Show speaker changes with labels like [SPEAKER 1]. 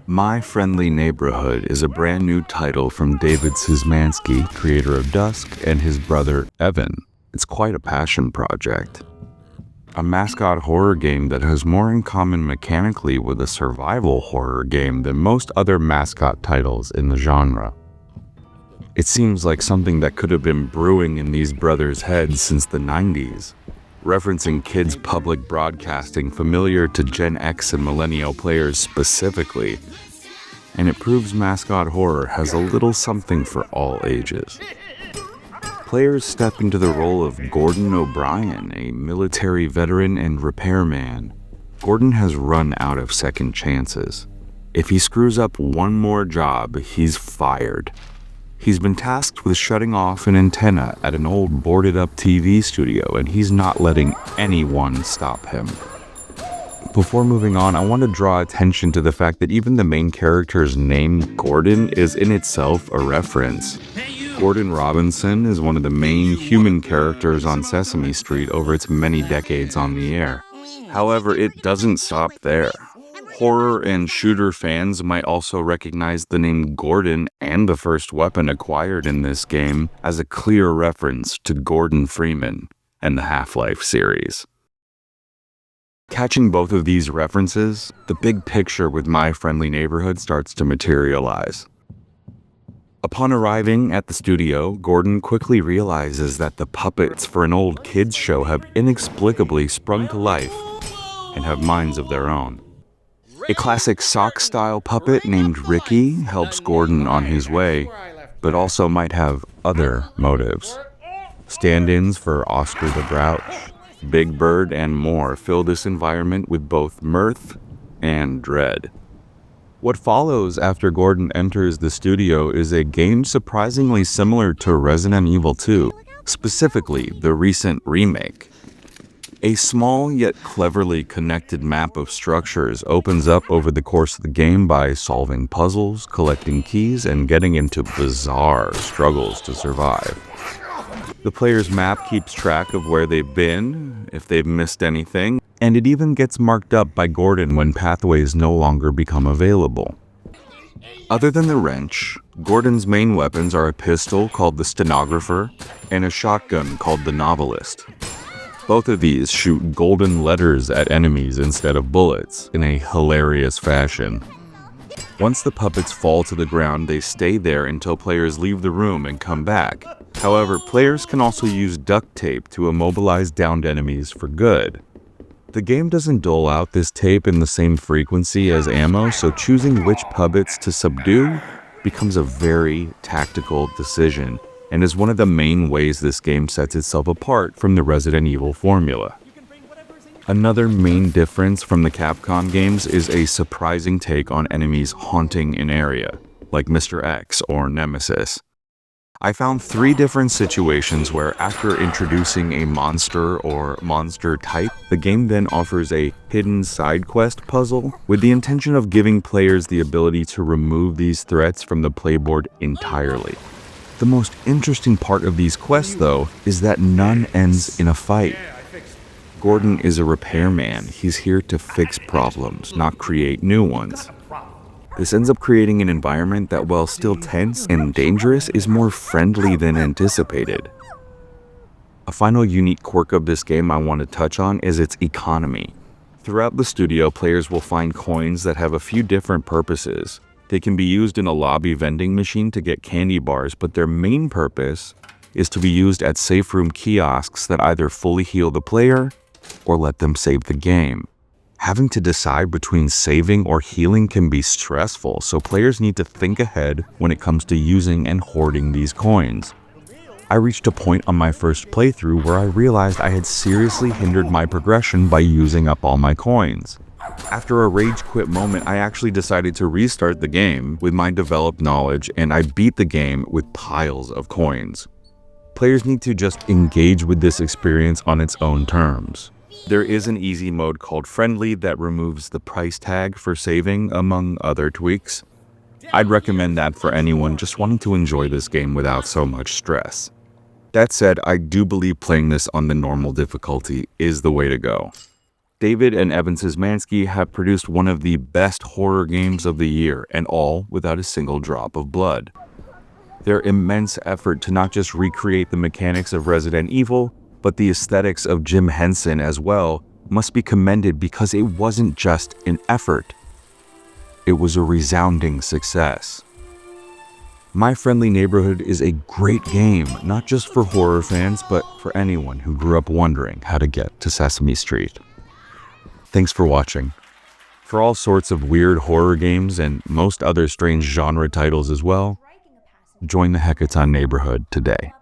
[SPEAKER 1] My Friendly Neighborhood is a brand new title from David Szymanski, creator of DUSK, and his brother Evan. It's quite a passion project. A mascot horror game that has more in common mechanically with a survival horror game than most other mascot titles in the genre. It seems like something that could have been brewing in these brothers' heads since the 90s, referencing kids' public broadcasting familiar to Gen X and millennial players specifically, and it proves mascot horror has a little something for all ages. Players step into the role of Gordon O'Brien, a military veteran and repairman. Gordon has run out of second chances. If he screws up one more job, he's fired. He's been tasked with shutting off an antenna at an old boarded-up TV studio, and he's not letting anyone stop him. Before moving on, I want to draw attention to the fact that even the main character's name, Gordon, is in itself a reference. Gordon Robinson is one of the main human characters on Sesame Street over its many decades on the air. However, it doesn't stop there. Horror and shooter fans might also recognize the name Gordon and the first weapon acquired in this game as a clear reference to Gordon Freeman and the Half-Life series. Catching both of these references, the big picture with My Friendly Neighborhood starts to materialize. Upon arriving at the studio, Gordon quickly realizes that the puppets for an old kids show have inexplicably sprung to life and have minds of their own. A classic sock-style puppet named Ricky helps Gordon on his way, but also might have other motives. Stand-ins for Oscar the Grouch, Big Bird, and more fill this environment with both mirth and dread. What follows after Gordon enters the studio is a game surprisingly similar to Resident Evil 2, specifically the recent remake. A small yet cleverly connected map of structures opens up over the course of the game by solving puzzles, collecting keys, and getting into bizarre struggles to survive. The player's map keeps track of where they've been, if they've missed anything, and it even gets marked up by Gordon when pathways no longer become available. Other than the wrench, Gordon's main weapons are a pistol called the Stenographer and a shotgun called the Novelist. Both of these shoot golden letters at enemies instead of bullets in a hilarious fashion. Once the puppets fall to the ground, they stay there until players leave the room and come back. However, players can also use duct tape to immobilize downed enemies for good. The game doesn't dole out this tape in the same frequency as ammo, so choosing which puppets to subdue becomes a very tactical decision, and is one of the main ways this game sets itself apart from the Resident Evil formula. Another main difference from the Capcom games is a surprising take on enemies haunting an area, like Mr. X or Nemesis. I found 3 different situations where after introducing a monster or monster type, the game then offers a hidden side quest puzzle with the intention of giving players the ability to remove these threats from the playboard entirely. The most interesting part of these quests, though, is that none ends in a fight. Gordon is a repairman. He's here to fix problems, not create new ones. This ends up creating an environment that, while still tense and dangerous, is more friendly than anticipated. A final unique quirk of this game I want to touch on is its economy. Throughout the studio, players will find coins that have a few different purposes. They can be used in a lobby vending machine to get candy bars, but their main purpose is to be used at safe room kiosks that either fully heal the player or let them save the game. Having to decide between saving or healing can be stressful, so players need to think ahead when it comes to using and hoarding these coins. I reached a point on my first playthrough where I realized I had seriously hindered my progression by using up all my coins. After a rage quit moment, I actually decided to restart the game with my developed knowledge, and I beat the game with piles of coins. Players need to just engage with this experience on its own terms. There is an easy mode called Friendly that removes the price tag for saving, among other tweaks. I'd recommend that for anyone just wanting to enjoy this game without so much stress. That said, I do believe playing this on the normal difficulty is the way to go. David and Evan Szymanski have produced one of the best horror games of the year, and all without a single drop of blood. Their immense effort to not just recreate the mechanics of Resident Evil, but the aesthetics of Jim Henson as well, must be commended because it wasn't just an effort. It was a resounding success. My Friendly Neighborhood is a great game, not just for horror fans, but for anyone who grew up wondering how to get to Sesame Street. Thanks for watching. For all sorts of weird horror games and most other strange genre titles as well, join the Hackathon neighborhood today.